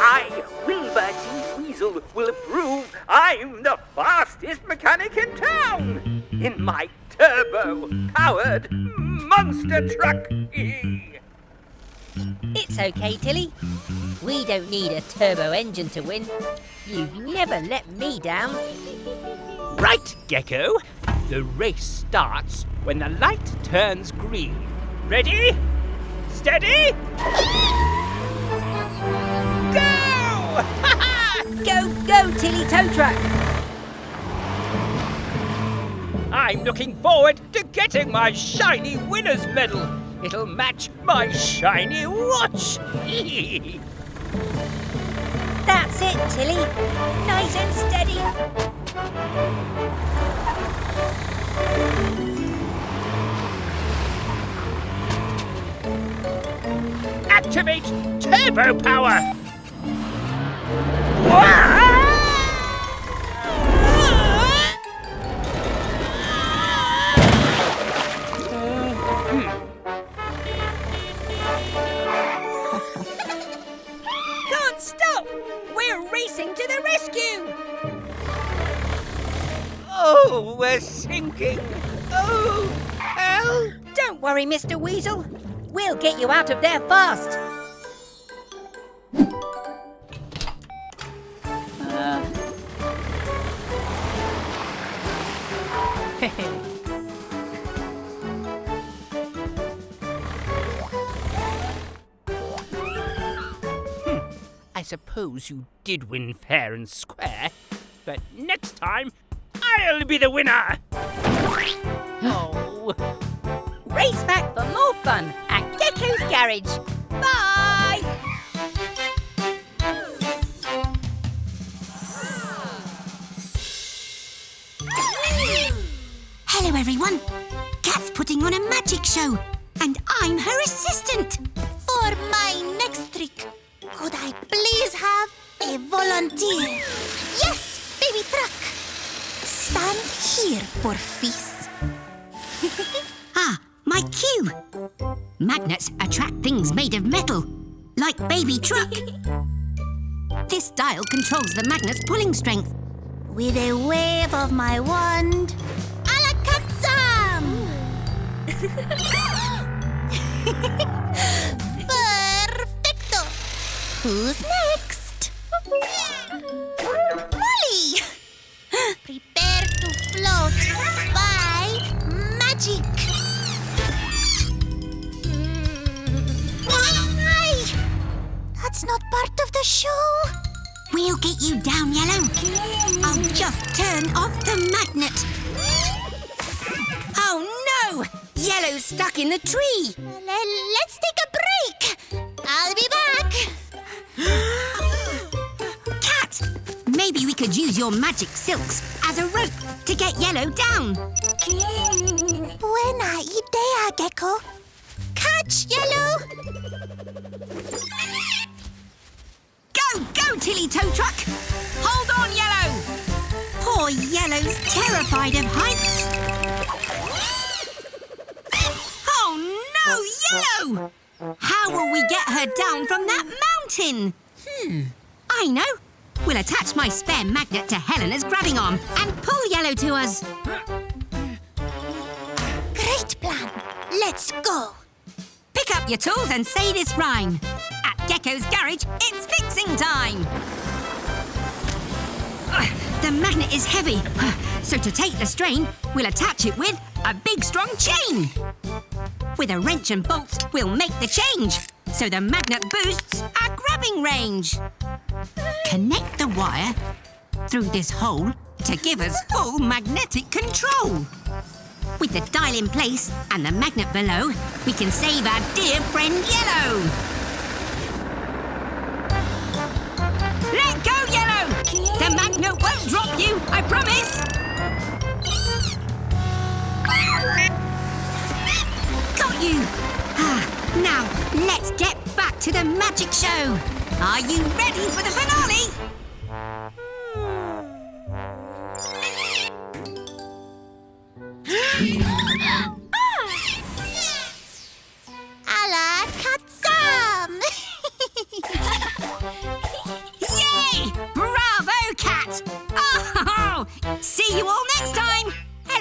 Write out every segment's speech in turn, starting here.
I, Wilbur T. Weasel, will prove I'm the fastest mechanic in town in my turbo-powered monster truck. It's okay, Tilly. We don't need a turbo engine to win. You've never let me down. Right, Gecko. The race starts when the light turns green. Ready? Steady? Go! Go, Tilly tow truck. I'm looking forward to getting my shiny winner's medal. It'll match my shiny watch. That's it, Tilly. Nice and steady. Activate turbo power. Can't stop! We're racing to the rescue! Oh, we're sinking. Oh, help! Don't worry, Mr. Weasel. We'll get you out of there fast. I suppose you did win fair and square, but next time, I'll be the winner! Oh. Race back for more fun at Gecko's Garage. Bye! Hello, everyone. Kat's putting on a magic show, and I'm her assistant. For my next trick, could I please have a volunteer? Yes, baby truck. Stand here, Porfis. My cue. Magnets attract things made of metal, like baby truck. This dial controls the magnet's pulling strength. With a wave of my wand, alakazam! Perfecto! Who's next? Molly! Prepare to float by magic. That's not part of the show. We'll get you down, Yellow. I'll just turn off the magnet. Oh no! Yellow's stuck in the tree. Let's take a break. I'll be back. Cat, maybe we could use your magic silks as a rope to get Yellow down. Buena idea, Gecko. Catch, Yellow. Go, Tilly tow truck. Hold on, Yellow. Poor Yellow's terrified of heights. Oh no, Yellow! How will we get her down from that mountain? I know. We'll attach my spare magnet to Helena's grabbing arm and pull Yellow to us. Great plan. Let's go. Pick up your tools and say this rhyme. At Gecko's Garage, it's fixing time. The magnet is heavy, so to take the strain, we'll attach it with a big strong chain. With a wrench and bolts, we'll make the change, so the magnet boosts our grabbing range. Connect the wire through this hole to give us full magnetic control. With the dial in place and the magnet below, we can save our dear friend Yellow. Let go, Yellow! The magnet won't drop you, I promise! Got you! Now, let's get back to the magic show. Are you ready for the finale? Alakazam!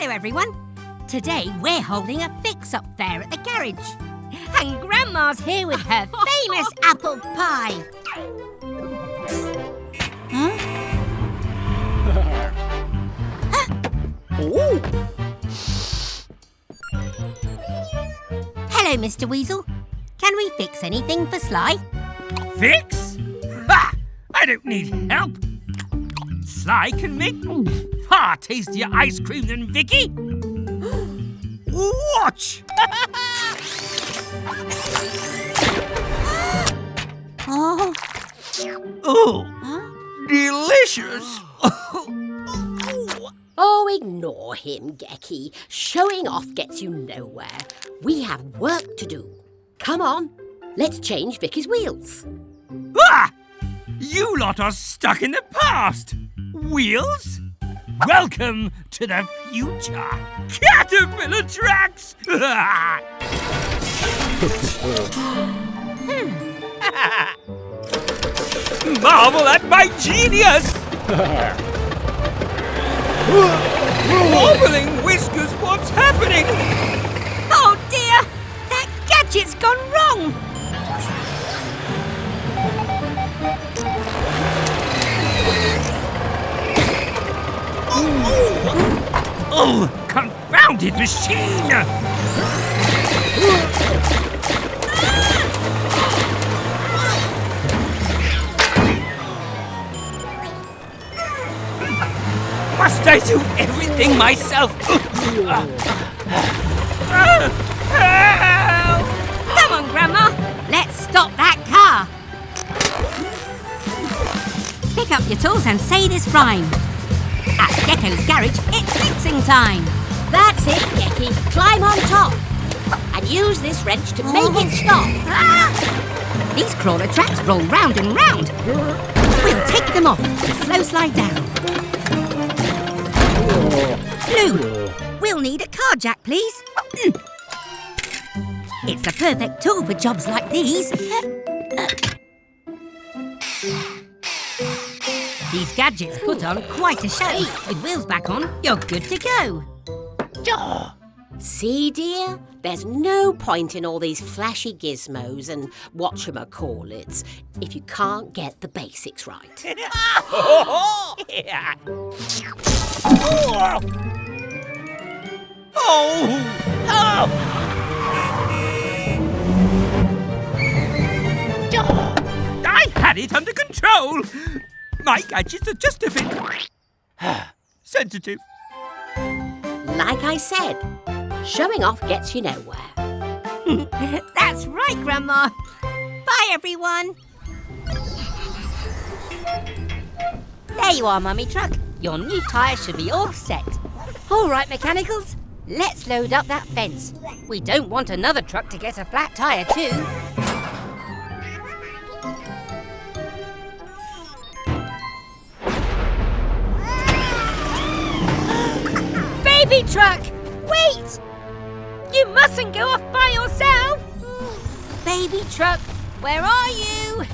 Hello, everyone. Today we're holding a fix-up fair at the garage. And Grandma's here with her famous apple pie. Huh? Hello, Mr. Weasel. Can we fix anything for Sly? Fix? Ha! I don't need help. Sly can make far tastier ice cream than Vicky. Watch! Oh. Oh, delicious! Oh, ignore him, Gecko. Showing off gets you nowhere. We have work to do. Come on, let's change Vicky's wheels. Ah! You lot are stuck in the past. Wheels? Welcome to the future. Caterpillar tracks! Marvel at my genius! Wobbling whiskers, what's happening? Oh, dear! That gadget's gone wrong! Oh, confounded machine! Must I do everything myself? Help! Come on, Grandma. Let's stop that car. Pick up your tools and say this rhyme. At Gecko's garage, it's fixing time. That's it, Gecko. Climb on top. And use this wrench to make it stop. These crawler tracks roll round and round. We'll take them off to slow slide down. Blue, we'll need a car jack, please. It's the perfect tool for jobs like these. These gadgets put on quite a show. With wheels back on, you're good to go. See, dear? There's no point in all these flashy gizmos and whatchamacallits if you can't get the basics right. I had it under control. My gadgets are just a bit sensitive. Like I said, showing off gets you nowhere. That's right, Grandma. Bye, everyone. There you are, Mummy Truck. Your new tyres should be all set. All right, mechanicals. Let's load up that fence. We don't want another truck to get a flat tyre too. Baby truck! Wait! You mustn't go off by yourself! Baby truck, where are you?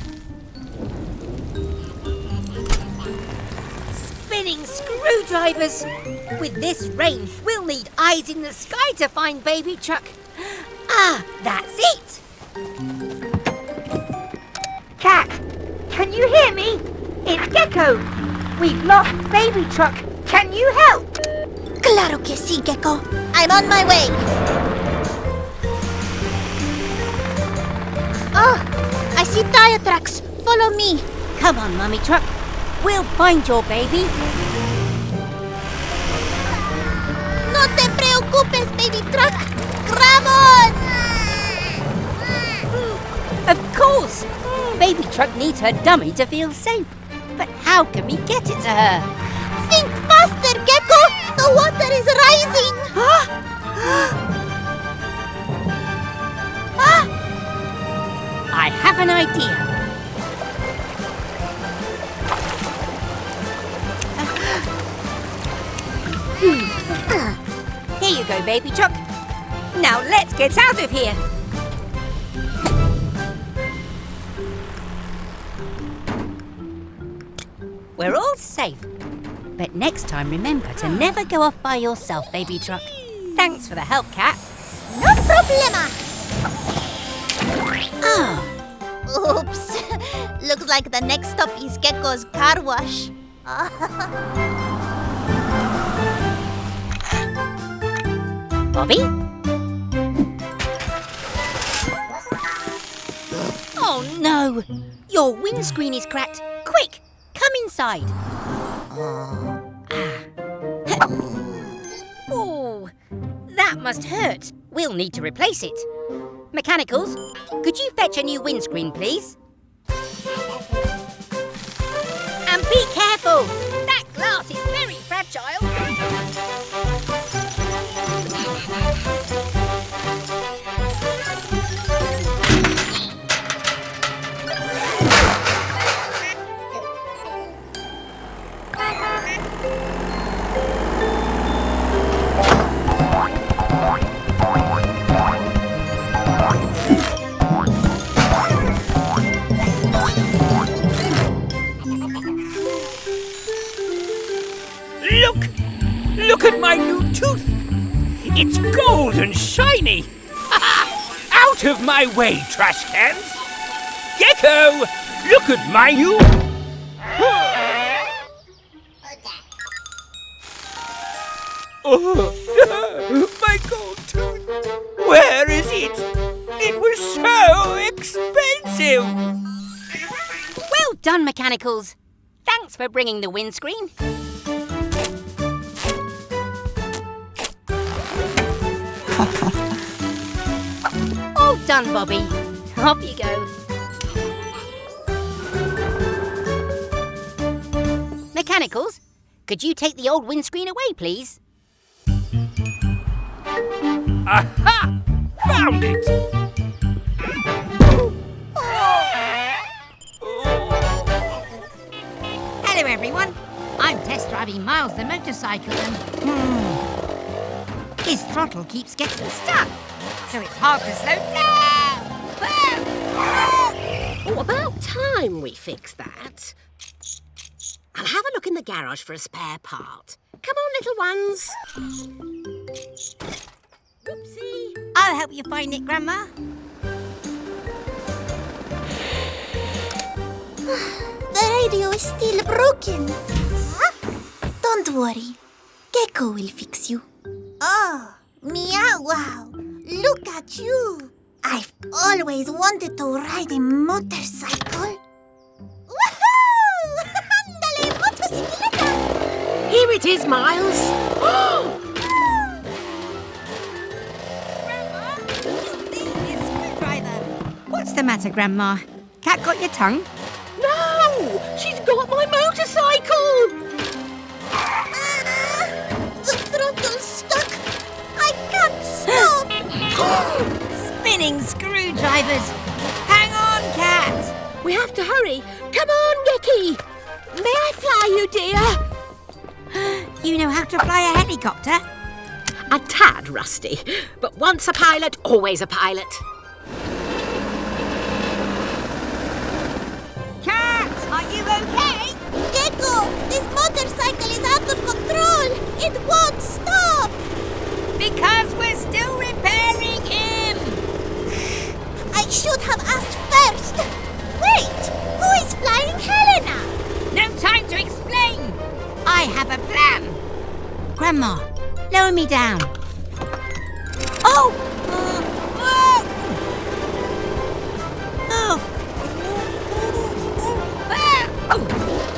Spinning screwdrivers! With this rain, we'll need eyes in the sky to find baby truck. Ah, that's it! Cat, can you hear me? It's Gecko. We've lost baby truck. Can you help? Claro que sí, Gecko. I'm on my way. Oh, I see tire tracks. Follow me. Come on, Mummy Truck. We'll find your baby. No te preocupes, baby truck. Grab on! Of course! Baby Truck needs her dummy to feel safe. But how can we get it to her? Think faster, Gecko. The water is rising. I have an idea. Here you go, Baby Truck. Now let's get out of here. We're all safe. But next time, remember to never go off by yourself, baby truck. Thanks for the help, Cat. No problema. Oh, Oops. Looks like the next stop is Gecko's car wash. Bobby? oh no! Your windscreen is cracked. Quick, come inside. Oh, that must hurt. We'll need to replace it. Mechanicals, could you fetch a new windscreen, please? And be careful! That glass is very fragile. Look at my new tooth! It's gold and shiny! Out of my way, trash cans! Gecko! Look at my new... Oh, my gold tooth! Where is it? It was so expensive! Well done, Mechanicals. Thanks for bringing the windscreen. All done, Bobby. Off you go. Mechanicals, could you take the old windscreen away, please? Aha! Found it! Hello, everyone. I'm test driving Miles the motorcycle and... his throttle keeps getting stuck, so it's hard to slow down. Oh, about time we fix that. I'll have a look in the garage for a spare part. Come on, little ones. Oopsie. I'll help you find it, Grandma. The radio is still broken. Don't worry. Gecko will fix you. Oh, meow wow. Look at you. I've always wanted to ride a motorcycle. Woohoo! Ándale, motocicleta! Here it is, Miles. Grandma, you need this screwdriver. What's the matter, Grandma? Cat got your tongue? No! She's got my motorcycle! The throttle's stuck. I can't stop. Spinning screwdrivers. Hang on, Cat. We have to hurry. Come on, Gecky. May I fly you, dear? You know how to fly a helicopter? A tad rusty, but once a pilot, always a pilot. Cat, are you okay? Gecko, this motorcycle is out of control. It won't stop. Because we're still repairing him. I should have asked first. Wait, who is flying Helena? No time to explain. I have a plan. Grandma, lower me down. Oh!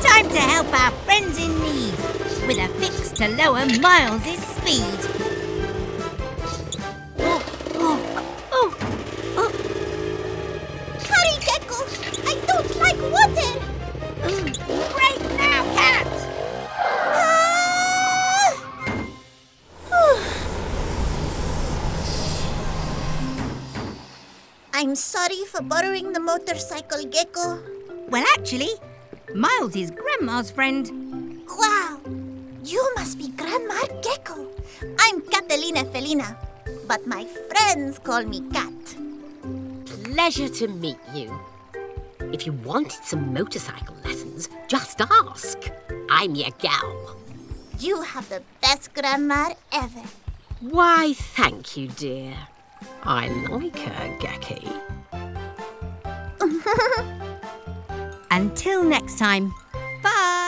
Time to help our friends in need with a fix to lower Miles' speed. Hurry, Gecko. I don't like water. Great now, Cat. I'm sorry for borrowing the motorcycle, Gecko. Well, actually, Miles is Grandma's friend. Wow, you must be Grandma Gecko. I'm Catalina Felina, but my friends call me Cat. Pleasure to meet you. If you wanted some motorcycle lessons, just ask. I'm your gal. You have the best grandma ever. Why, thank you, dear. I like her, Gecko. Until next time, bye!